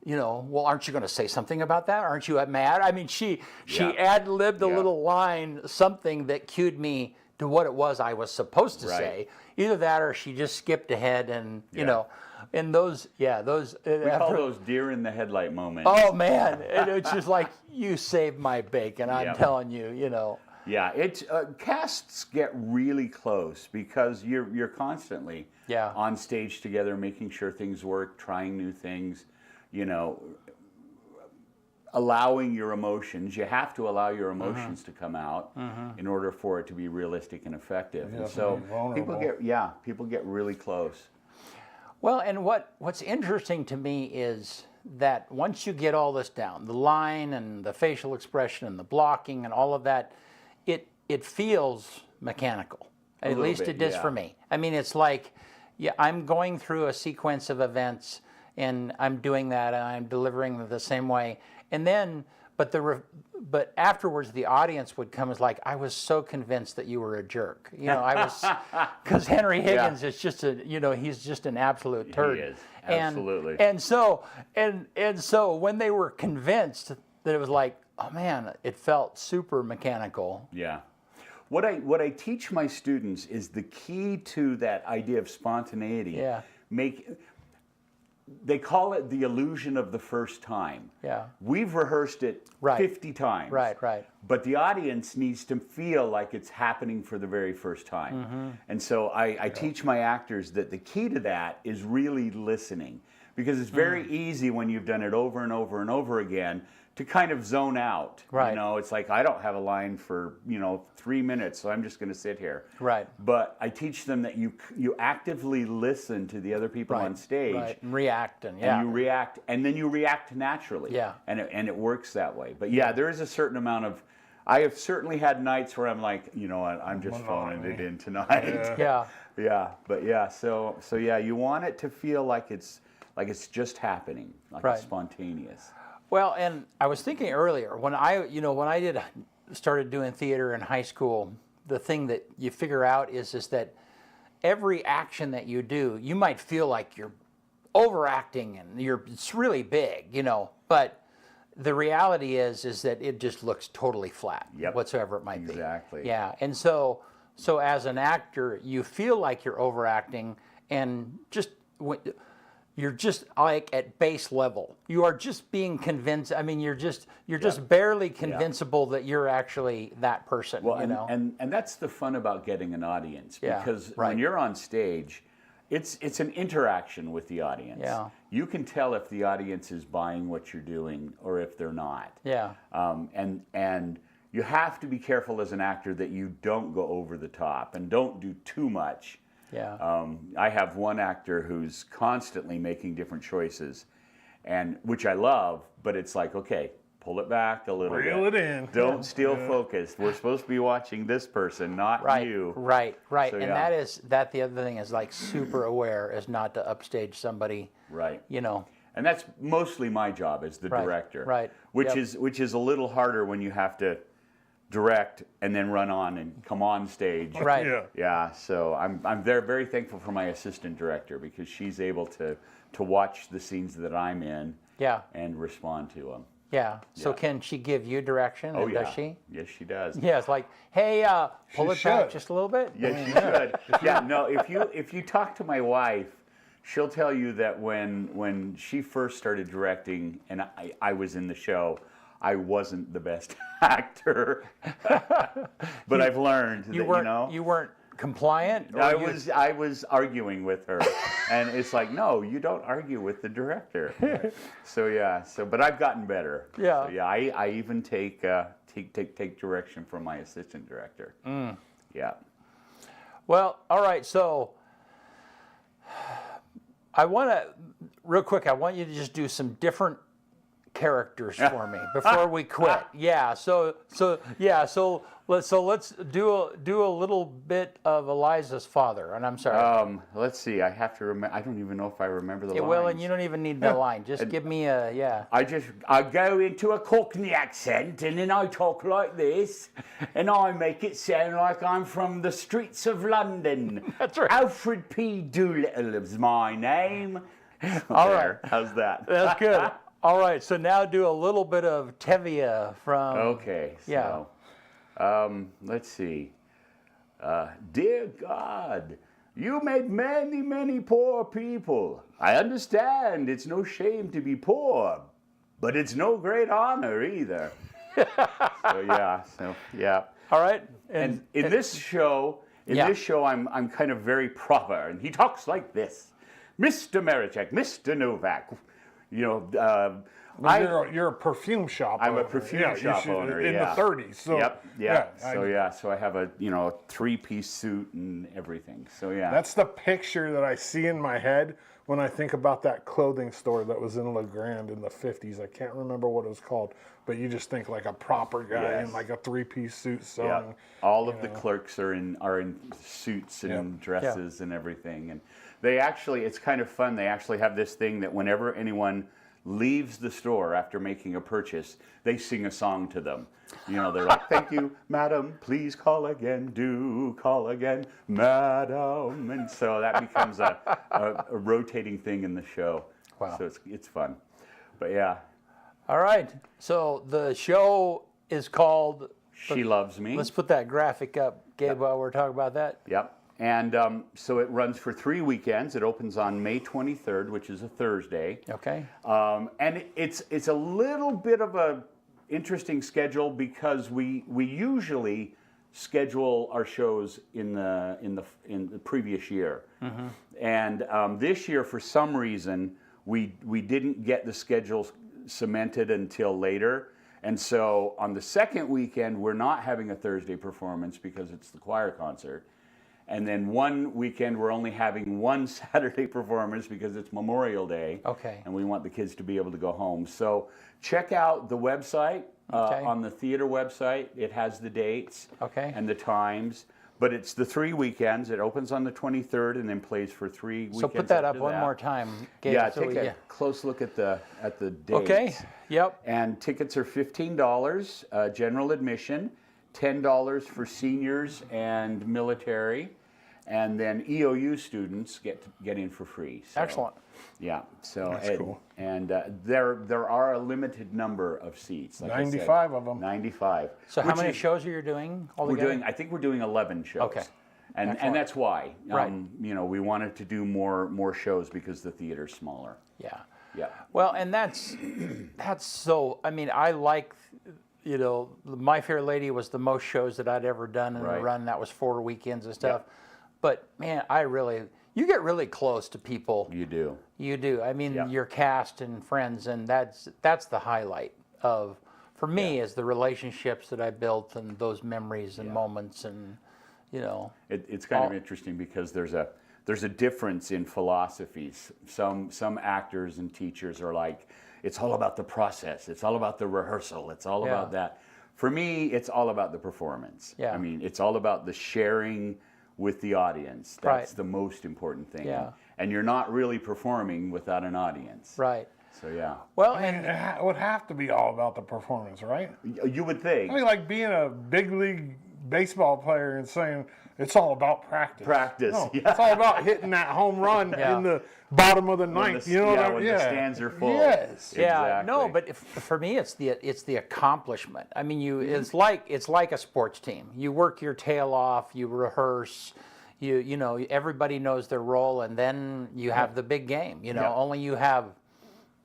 well, aren't you going to say something about that? Aren't you mad? I mean, she ad-libbed a Yeah. little line, something that cued me to what it was I was supposed to Right. say. Either that or she just skipped ahead and, you Yeah. know, and those. We call those deer in the headlight moments. Oh man, and it's just like, you saved my bacon. I'm Yep. telling you, you know. Yeah, it's casts get really close because you're constantly Yeah. on stage together, making sure things work, trying new things, you know, allowing your emotions. You have to allow your emotions to come out in order for it to be realistic and effective. You And have to so be vulnerable. people get really close. Well, and what's interesting to me is that once you get all this down, the line and the facial expression and the blocking and all of that, it feels mechanical. At little least bit, it does yeah. for me. I mean, it's like, yeah, I'm going through a sequence of events and I'm doing that and I'm delivering them the same way. And then, but afterwards, the audience would come as like, I was so convinced that you were a jerk. You know, I was, because Henry Higgins is just he's just an absolute turd. He is, absolutely. And so when they were convinced that it was like, oh man, it felt super mechanical. Yeah. What I teach my students is the key to that idea of spontaneity. Yeah. They call it the illusion of the first time. Yeah. We've rehearsed it Right. 50 times. Right. But the audience needs to feel like it's happening for the very first time. And so I teach my actors that the key to that is really listening. Because it's very easy when you've done it over and over and over again to kind of zone out. Right. You know, it's like, I don't have a line for, 3 minutes, so I'm just going to sit here. Right. But I teach them that you actively listen to the other people on stage. Right. And react and And you react, and then you react naturally. Yeah. And it works that way. But yeah, there is a certain amount of. I have certainly had nights where I'm like, you know what, I'm just phoning it in tonight. Yeah. Yeah. But yeah, so yeah, you want it to feel like it's just happening, like Right. it's spontaneous. Well, and I was thinking earlier when I started doing theater in high school, the thing that you figure out is that every action that you do, you might feel like you're overacting and it's really big, but the reality is that it just looks totally flat, Yep. whatsoever it might be. Exactly. Yeah, and so as an actor, you feel like you're overacting, and you're just like at base level. You are just being convinced. I mean, you're just barely convincible that you're actually that person. Well, you know? and that's the fun about getting an audience, Yeah, because right. when you're on stage, it's an interaction with the audience. Yeah. You can tell if the audience is buying what you're doing or if they're not. Yeah. And you have to be careful as an actor that you don't go over the top and don't do too much. Yeah. I have one actor who's constantly making different choices, and which I love, but it's like, okay, pull it back a little bit. Reel it in. Don't steal focus. We're supposed to be watching this person, not you. Right. So, And yeah. the other thing is like super aware is not to upstage somebody. Right. And that's mostly my job as the Right, director. right. Which Yep. is a little harder when you have to direct and then run on and come on stage. Right. Yeah. Yeah, so I'm very thankful for my assistant director, because she's able to watch the scenes that I'm in Yeah. and respond to them. Yeah. So Yeah. can she give you direction? Oh, and yeah. Does she? Yes, she does. Yeah. It's like, hey, pull She it back should. just a little bit. Yes, she should. Yeah, no, if you talk to my wife, she'll tell you that when she first started directing and I was in the show, I wasn't the best actor. But I've learned that, You weren't compliant. Or I was arguing with her, and it's like, no, you don't argue with the director. So yeah, but I've gotten better. Yeah. So, yeah, I even take direction from my assistant director. Yeah. Well, all right. So I want you to just do some different characters for me before we quit. Yeah. So let's do a little bit of Eliza's father. And I'm sorry. Let's see. I have to remember. I don't even know if I remember the lines. Well, and you don't even need the line. Just give me a I go into a Cockney accent, and then I talk like this, and I make it sound like I'm from the streets of London. That's right. Alfred P. Doolittle is my name. All There. right. How's that? That's good. All right. So now do a little bit of Tevye from. Okay. Yeah. So, let's see. Dear God, you made many, many poor people. I understand it's no shame to be poor, but it's no great honor either. So yeah. All right. And in this show, I'm kind of very proper, and he talks like this, Mr. Marichek, Mr. Novak. You know, You're a perfume shop I'm owner. a perfume shop owner. In the 30s. So, So I have a 3-piece suit and everything. So yeah. That's the picture that I see in my head when I think about that clothing store that was in La Grande in the 50s. I can't remember what it was called, but you just think like a proper guy in like a 3-piece suit sewing. Yeah. All of the clerks are in suits and dresses and everything. And they actually, it's kind of fun. They actually have this thing that whenever anyone leaves the store after making a purchase, they sing a song to them. You know, they're like, thank you, madam, please call again, do call again, madam. And so that becomes a rotating thing in the show. Wow. So it's fun. But yeah. All right. So the show is called She Loves Me. Let's put that graphic up, Gabe, while we're talking about that. Yep. And so it runs for 3 weekends. It opens on May 23rd, which is a Thursday. Okay. And it's a little bit of a interesting schedule because we usually schedule our shows in the previous year. Mm-hmm. And this year, for some reason, we didn't get the schedule cemented until later. And so on the second weekend, we're not having a Thursday performance because it's the choir concert. And then one weekend, we're only having one Saturday performance because it's Memorial Day. Okay. And we want the kids to be able to go home. So check out the website. On the theater website. It has the dates and the times. But it's the 3 weekends. It opens on the 23rd and then plays for 3 weekends. So put that up one more time, Gabe. Yeah, so take a close look at the dates. Okay. Yep. And tickets are $15, general admission, $10 for seniors and military, and then EOU students get in for free. So, Excellent. Yeah. So That's cool. And there are a limited number of seats. Like 95 of them. 95. So how many shows are you doing altogether? I think we're doing 11 shows. Okay. And that's why. Right. You know, we wanted to do more shows because the theater's smaller. Yeah. Yeah. Well, and that's so. I mean, I like. You know, My Fair Lady was the most shows that I'd ever done in a run. That was 4 weekends and stuff. Yep. But man, you get really close to people. You do. You do. I mean, your cast and friends, and that's the highlight of, for me, is the relationships that I built and those memories and moments, and you know. It's kind of interesting because there's a difference in philosophies. Some actors and teachers are like, it's all about the process. It's all about the rehearsal. It's all about that. For me, it's all about the performance. Yeah. I mean, it's all about the sharing with the audience. That's the most important thing. Yeah. And you're not really performing without an audience. Right. So yeah. Well, And it would have to be all about the performance, right? You would think. I mean, like being a big league baseball player and saying it's all about practice. Practice, No, yeah. it's all about hitting that home run in the bottom of the ninth. You know what I mean? when the stands are full. Yes. yeah, Exactly. no, but for me, it's the accomplishment. I mean, it's like a sports team. You work your tail off. You rehearse. You know, everybody knows their role, and then you have the big game. You know, only you have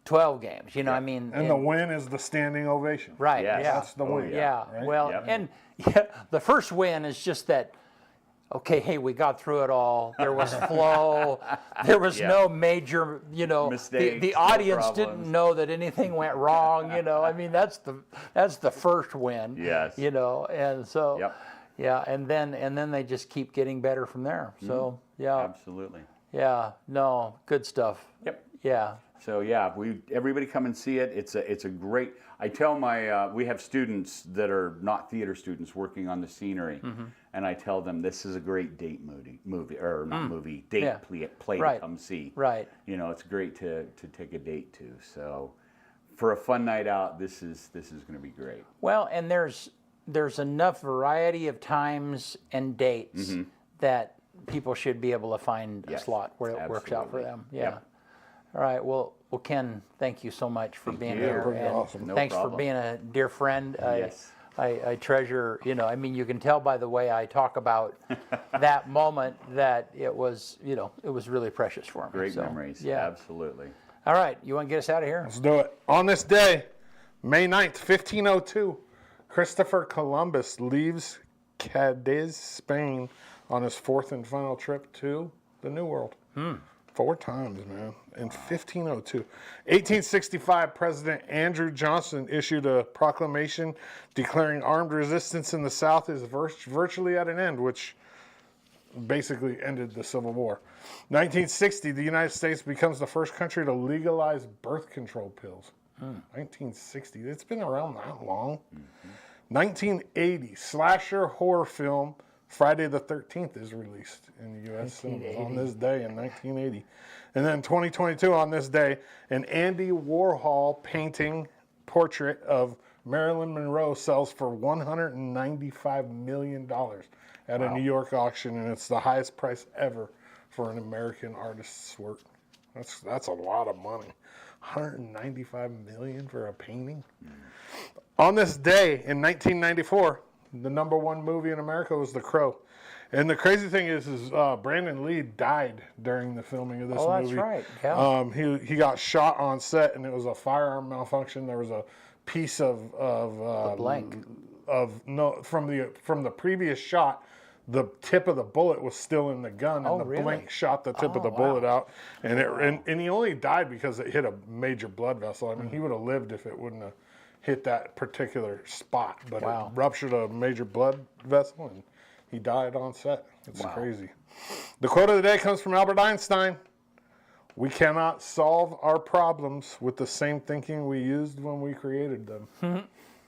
12 games. You know, I mean, And the win is the standing ovation. right? Yes. Yeah, That's the win. yeah. Right? Well, Yep. and the first win is just that. Okay, hey, we got through it all. There was flow. There was no major, you know, Mistakes, the no audience problems. didn't know that anything went wrong. You know, I mean, that's the first win. Yes. You know, and so Yep. yeah, and then they just keep getting better from there. So yeah, Absolutely. yeah, no, good stuff. Yep. Yeah, So yeah, everybody come and see it. It's a great. I tell we have students that are not theater students working on the scenery, and I tell them this is a great date movie or not movie date Yeah. play Right. to come see. right. You know, it's great to take a date to. So for a fun night out, this is going to be great. Well, and there's enough variety of times and dates that people should be able to find a Yes, slot where it works out for absolutely. them. Yeah. Yep. All right. Well, Ken, thank you so much for being you. here, Pretty and awesome. No thanks problem. for being a dear friend. Yes. I treasure, you know, I mean, you can tell by the way I talk about that moment that it was, you know, it was really precious for me. Great So, memories. Yeah. Absolutely. All right. You want to get us out of here? Let's do it. On this day, May 9th, 1502, Christopher Columbus leaves Cadiz, Spain, on his fourth and final trip to the New World. 4 times, man. In 1502. 1865, President Andrew Johnson issued a proclamation declaring armed resistance in the South is virtually at an end, which basically ended the Civil War. 1960, the United States becomes the first country to legalize birth control pills. 1960. It's been around that long. 1980, slasher horror film Friday the 13th is released in the U.S. cinemas on this day in 1980. And then 2022, on this day, an Andy Warhol painting portrait of Marilyn Monroe sells for $195 million at a New York auction, and it's the highest price ever for an American artist's work. That's a lot of money. $195 million for a painting? On this day in 1994, the #1 movie in America was The Crow. And the crazy thing is Brandon Lee died during the filming of this movie. Oh, that's right. Yeah. He got shot on set, and it was a firearm malfunction. There was a piece of blank. From the previous shot. The tip of the bullet was still in the gun, and the really? blank shot the tip of the bullet out. And and he only died because it hit a major blood vessel. I mean, he would have lived if it wouldn't have hit that particular spot, but it ruptured a major blood vessel, and he died on set. It's crazy. The quote of the day comes from Albert Einstein. We cannot solve our problems with the same thinking we used when we created them.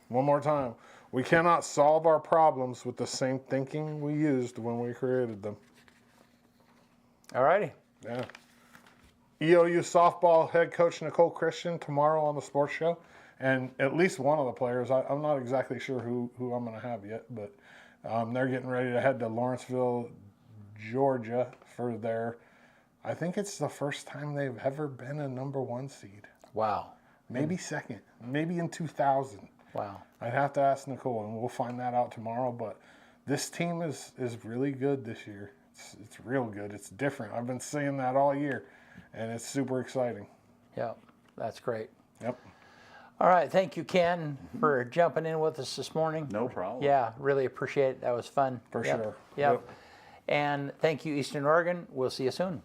One more time. We cannot solve our problems with the same thinking we used when we created them. All righty. Yeah. EOU softball head coach Nicole Christian tomorrow on the sports show. And at least one of the players, I'm not exactly sure who I'm going to have yet, but they're getting ready to head to Lawrenceville, Georgia for their, I think it's the first time they've ever been a #1 seed. Wow. Maybe second, maybe in 2000. Wow. I'd have to ask Nicole, and we'll find that out tomorrow. But this team is really good this year. It's real good. It's different. I've been saying that all year, and it's super exciting. Yep. That's great. Yep. All right. Thank you, Ken, for jumping in with us this morning. No problem. Yeah. Really appreciate it. That was fun. For Yep. sure. Yep. And thank you, Eastern Oregon. We'll see you soon.